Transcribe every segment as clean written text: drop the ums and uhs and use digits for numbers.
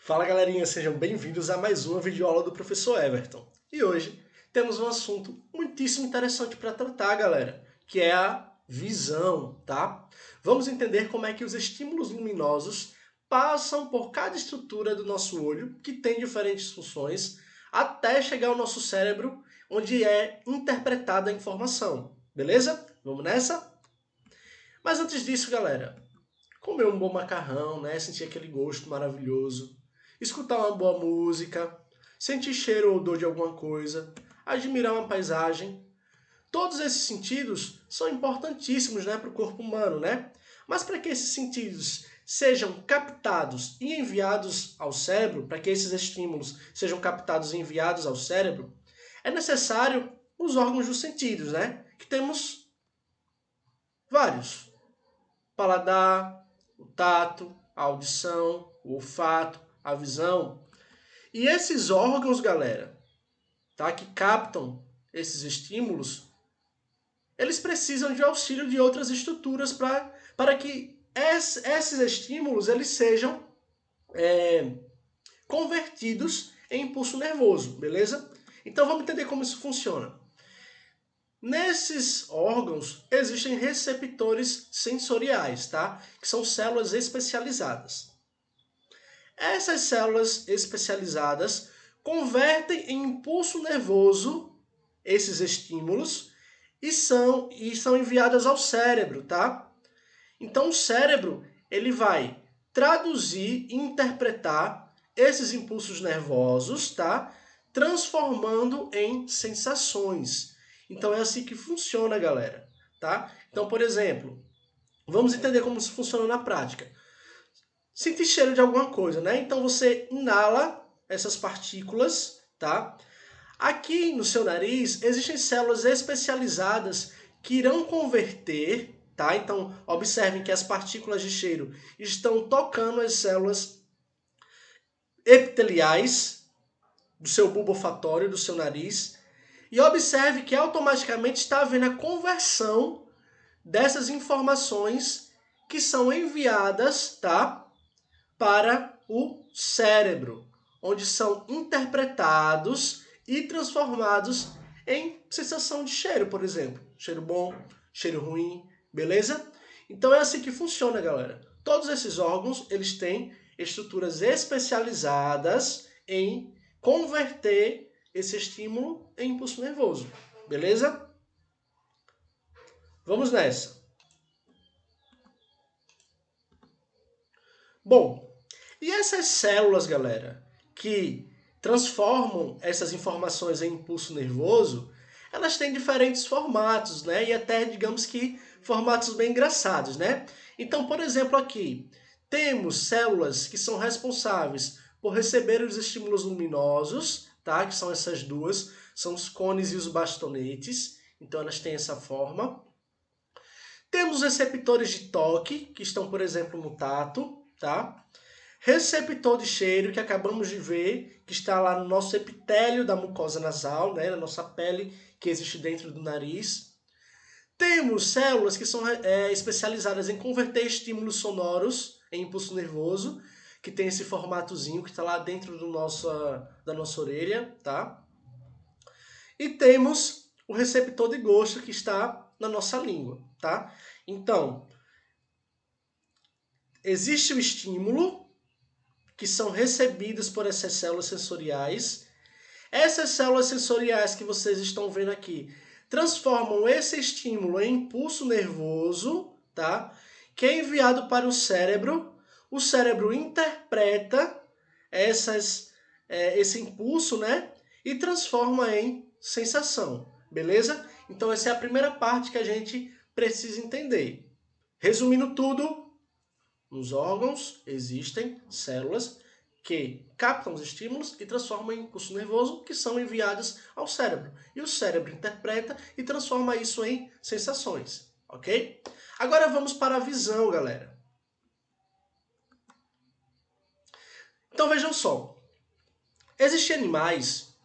Fala galerinha, sejam bem-vindos a mais uma videoaula do professor Everton. E hoje temos um assunto muitíssimo interessante para tratar, galera, que é a visão, tá? Vamos entender como é que os estímulos luminosos passam por cada estrutura do nosso olho, que tem diferentes funções, até chegar ao nosso cérebro, onde é interpretada a informação. Beleza? Vamos nessa? Mas antes disso, galera, comer um bom macarrão, né? Sentir aquele gosto maravilhoso, escutar uma boa música, sentir cheiro ou odor de alguma coisa, admirar uma paisagem. Todos esses sentidos são importantíssimos, né, para o corpo humano, né? Mas para que esses sentidos sejam captados e enviados ao cérebro, para que esses estímulos sejam captados e enviados ao cérebro, é necessário os órgãos dos sentidos, né? Que temos vários: paladar, o tato, a audição, o olfato, a visão. E esses órgãos, galera, tá, que captam esses estímulos, eles precisam de auxílio de outras estruturas para que esses estímulos eles sejam convertidos em impulso nervoso, beleza? Então vamos entender como isso funciona. Nesses órgãos existem receptores sensoriais, tá? Que são células especializadas. Essas células especializadas convertem em impulso nervoso esses estímulos e são enviadas ao cérebro, tá? Então o cérebro ele vai traduzir e interpretar esses impulsos nervosos, tá? Transformando em sensações. Então é assim que funciona, galera, tá? Então, por exemplo, vamos entender como isso funciona na prática. Sentir cheiro de alguma coisa, né? Então você inala essas partículas, tá? Aqui no seu nariz existem células especializadas que irão converter, tá? Então observem que as partículas de cheiro estão tocando as células epiteliais do seu bulbo olfatório, do seu nariz, e observe que automaticamente está havendo a conversão dessas informações que são enviadas, tá, para o cérebro, onde são interpretados e transformados em sensação de cheiro, por exemplo. Cheiro bom, cheiro ruim, beleza? Então é assim que funciona, galera. Todos esses órgãos, eles têm estruturas especializadas em converter esse estímulo em impulso nervoso, beleza? Vamos nessa. Bom, e essas células, galera, que transformam essas informações em impulso nervoso, elas têm diferentes formatos, né? E até, digamos que, formatos bem engraçados, né? Então, por exemplo, aqui, temos células que são responsáveis por receber os estímulos luminosos, tá? Que são essas duas, são os cones e os bastonetes. Então, elas têm essa forma. Temos os receptores de toque, que estão, por exemplo, no tato, tá? Receptor de cheiro, que acabamos de ver, que está lá no nosso epitélio da mucosa nasal, né, na nossa pele que existe dentro do nariz. Temos células que são especializadas em converter estímulos sonoros em impulso nervoso, que tem esse formatozinho que está lá dentro da nossa orelha, tá? E temos o receptor de gosto, que está na nossa língua, tá? Então, existe o estímulo, que são recebidos por essas células sensoriais. Essas células sensoriais que vocês estão vendo aqui transformam esse estímulo em impulso nervoso, tá? Que é enviado para o cérebro. O cérebro interpreta esse impulso, né? E transforma em sensação, beleza? Então essa é a primeira parte que a gente precisa entender. Resumindo tudo, nos órgãos existem células que captam os estímulos e transformam em impulso nervoso, que são enviados ao cérebro. E o cérebro interpreta e transforma isso em sensações, ok? Agora vamos para a visão, galera. Então vejam só. Existem animais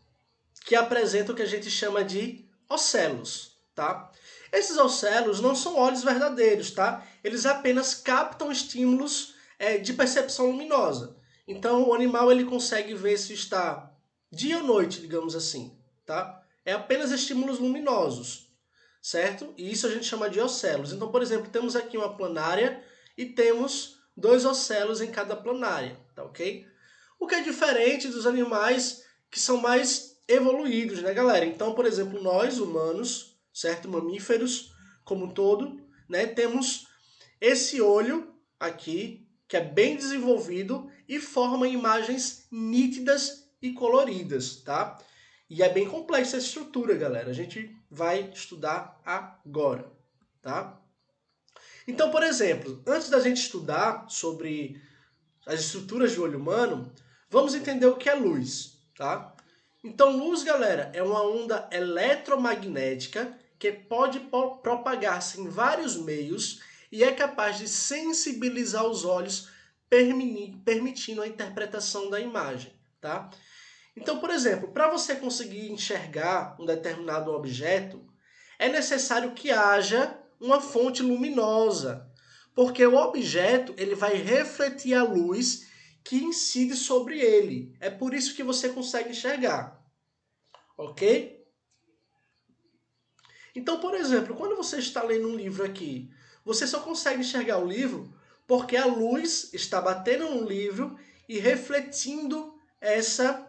que apresentam o que a gente chama de ocelos, tá? Esses ocelos não são olhos verdadeiros, tá? Eles apenas captam estímulos de percepção luminosa. Então o animal ele consegue ver se está dia ou noite, digamos assim, tá? É apenas estímulos luminosos, certo? E isso a gente chama de ocelos. Então, por exemplo, temos aqui uma planária e temos 2 ocelos em cada planária, tá ok? O que é diferente dos animais que são mais evoluídos, né, galera? Então, por exemplo, nós, humanos, certo? Mamíferos, como um todo, né? Temos esse olho aqui, que é bem desenvolvido e forma imagens nítidas e coloridas, tá? E é bem complexa essa estrutura, galera. A gente vai estudar agora, tá? Então, por exemplo, antes da gente estudar sobre as estruturas do olho humano, vamos entender o que é luz, tá? Então, luz, galera, é uma onda eletromagnética que pode propagar-se em vários meios e é capaz de sensibilizar os olhos, permitindo a interpretação da imagem, tá? Então, por exemplo, para você conseguir enxergar um determinado objeto, é necessário que haja uma fonte luminosa, porque o objeto ele vai refletir a luz que incide sobre ele. É por isso que você consegue enxergar, ok? Então, por exemplo, quando você está lendo um livro aqui, você só consegue enxergar o livro porque a luz está batendo no livro e refletindo essa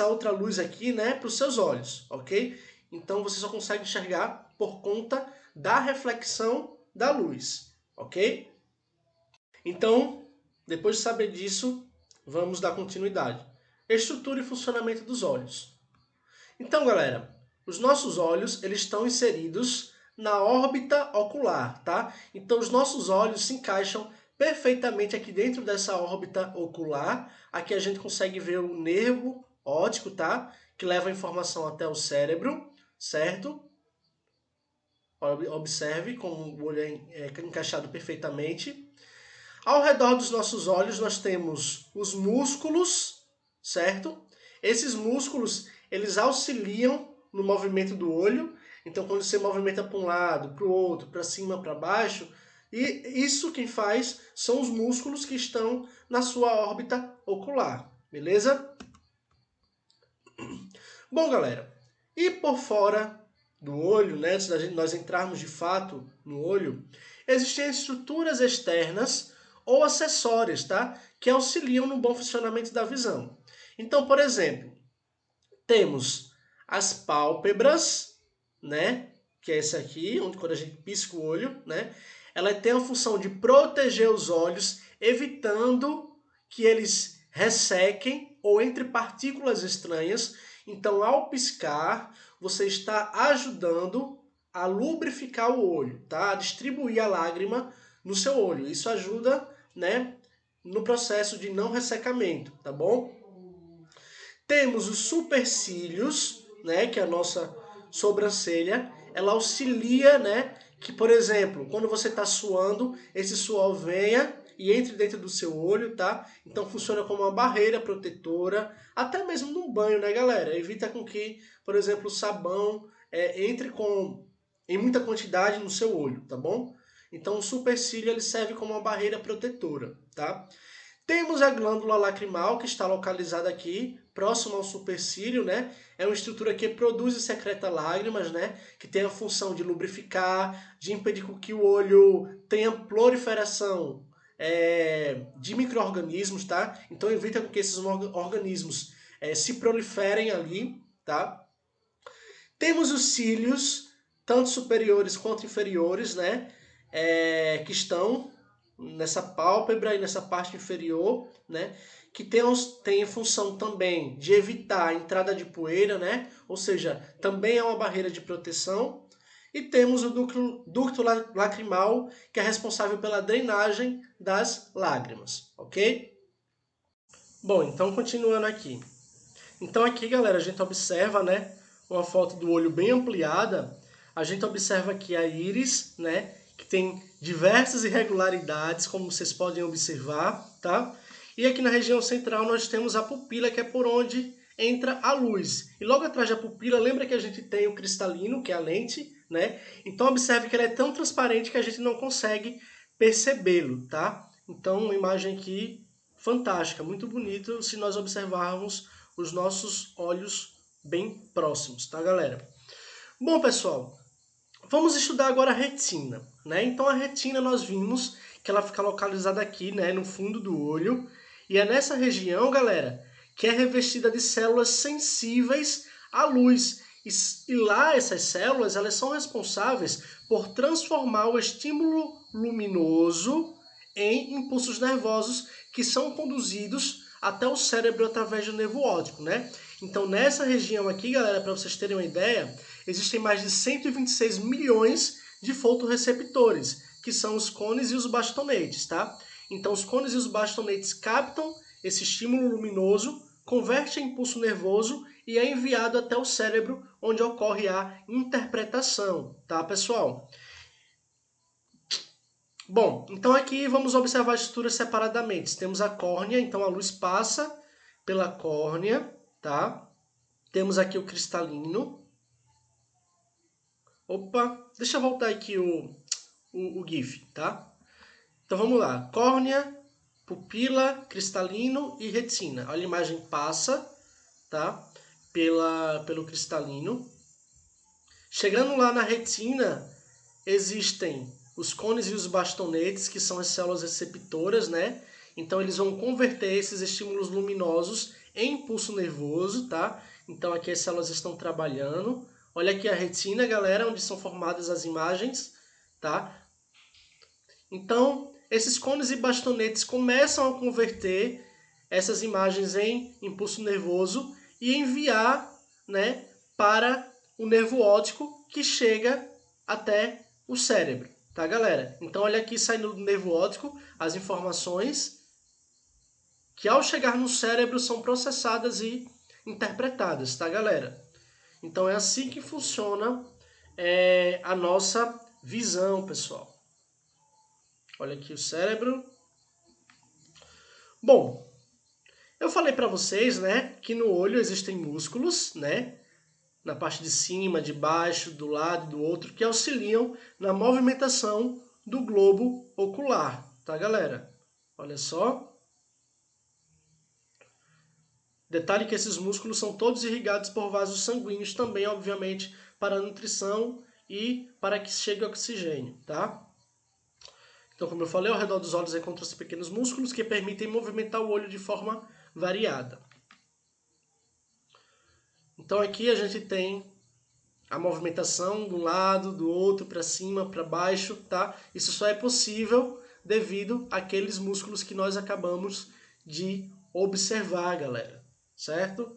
outra luz aqui, né, para os seus olhos, ok? Então você só consegue enxergar por conta da reflexão da luz, ok? Então, depois de saber disso, vamos dar continuidade. Estrutura e funcionamento dos olhos. Então, galera, os nossos olhos eles estão inseridos na órbita ocular, tá? Então, os nossos olhos se encaixam perfeitamente aqui dentro dessa órbita ocular. Aqui a gente consegue ver o nervo óptico, tá? Que leva a informação até o cérebro, certo? Observe como o olho é encaixado perfeitamente. Ao redor dos nossos olhos nós temos os músculos, certo? Esses músculos, eles auxiliam no movimento do olho. Então, quando você movimenta para um lado, para o outro, para cima, para baixo, e isso quem faz são os músculos que estão na sua órbita ocular, beleza? Bom, galera, e por fora do olho, né, antes da nós entrarmos de fato no olho, existem estruturas externas ou acessórias, tá? Que auxiliam no bom funcionamento da visão. Então, por exemplo, temos as pálpebras, né? Que é essa aqui, onde quando a gente pisca o olho, né? Ela tem a função de proteger os olhos, evitando que eles ressequem ou entre partículas estranhas. Então, ao piscar, você está ajudando a lubrificar o olho, tá? A distribuir a lágrima no seu olho. Isso ajuda, né, no processo de não ressecamento, tá bom? Temos os supercílios, né, que é a nossa sobrancelha. Ela auxilia, né, que, por exemplo, quando você está suando, esse suor venha e entre dentro do seu olho, tá? Então funciona como uma barreira protetora, até mesmo no banho, né, galera? Evita com que, por exemplo, o sabão entre em muita quantidade no seu olho, tá bom? Então o supercílio ele serve como uma barreira protetora, tá? Temos a glândula lacrimal, que está localizada aqui, próximo ao supercílio, né? É uma estrutura que produz e secreta lágrimas, né? Que tem a função de lubrificar, de impedir que o olho tenha proliferação de micro-organismos, tá? Então evita que esses organismos se proliferem ali, tá? Temos os cílios, tanto superiores quanto inferiores, né? Que estão nessa pálpebra e nessa parte inferior, né? Que tem a função também de evitar a entrada de poeira, né? Ou seja, também é uma barreira de proteção. E temos o ducto lacrimal, que é responsável pela drenagem das lágrimas, ok? Bom, então continuando aqui. Então aqui, galera, a gente observa, né, uma foto do olho bem ampliada. A gente observa aqui a íris, né, que tem diversas irregularidades, como vocês podem observar, tá? E aqui na região central nós temos a pupila, que é por onde entra a luz. E logo atrás da pupila, lembra que a gente tem o cristalino, que é a lente, né? Então observe que ele é tão transparente que a gente não consegue percebê-lo, tá? Então, uma imagem aqui fantástica, muito bonito se nós observarmos os nossos olhos bem próximos, tá, galera? Bom, pessoal, vamos estudar agora a retina, né? Então a retina nós vimos que ela fica localizada aqui, né, no fundo do olho, e é nessa região, galera, que é revestida de células sensíveis à luz. E lá essas células, elas são responsáveis por transformar o estímulo luminoso em impulsos nervosos que são conduzidos até o cérebro através do nervo óptico, né? Então nessa região aqui, galera, para vocês terem uma ideia, existem mais de 126 milhões de fotorreceptores, que são os cones e os bastonetes, tá? Então os cones e os bastonetes captam esse estímulo luminoso, converte em impulso nervoso e é enviado até o cérebro, onde ocorre a interpretação, tá, pessoal? Bom, então aqui vamos observar as estruturas separadamente. Temos a córnea, então a luz passa pela córnea, tá? Temos aqui o cristalino. Opa, deixa eu voltar aqui o GIF, tá? Então vamos lá, córnea, pupila, cristalino e retina. Olha, a imagem passa, tá? Pelo cristalino. Chegando lá na retina, existem os cones e os bastonetes, que são as células receptoras, né? Então eles vão converter esses estímulos luminosos em impulso nervoso, tá? Então aqui as células estão trabalhando. Olha aqui a retina, galera, onde são formadas as imagens, tá? Então, esses cones e bastonetes começam a converter essas imagens em impulso nervoso e enviar, né, para o nervo óptico, que chega até o cérebro, tá, galera? Então, olha aqui saindo do nervo óptico as informações que, ao chegar no cérebro, são processadas e interpretadas, tá, galera? Então, é assim que funciona a nossa visão, pessoal. Olha aqui o cérebro. Bom, eu falei para vocês, né, que no olho existem músculos, né, na parte de cima, de baixo, do lado e do outro, que auxiliam na movimentação do globo ocular, tá, galera? Olha só. Detalhe que esses músculos são todos irrigados por vasos sanguíneos também, obviamente, para a nutrição e para que chegue oxigênio, tá? Então, como eu falei, ao redor dos olhos encontram-se pequenos músculos que permitem movimentar o olho de forma variada. Então aqui a gente tem a movimentação de um lado, do outro, para cima, para baixo, tá? Isso só é possível devido àqueles músculos que nós acabamos de observar, galera, certo?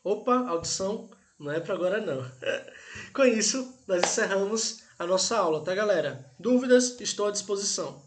Opa, audição não é para agora não. Com isso, nós encerramos a nossa aula, tá, galera? Dúvidas? Estou à disposição.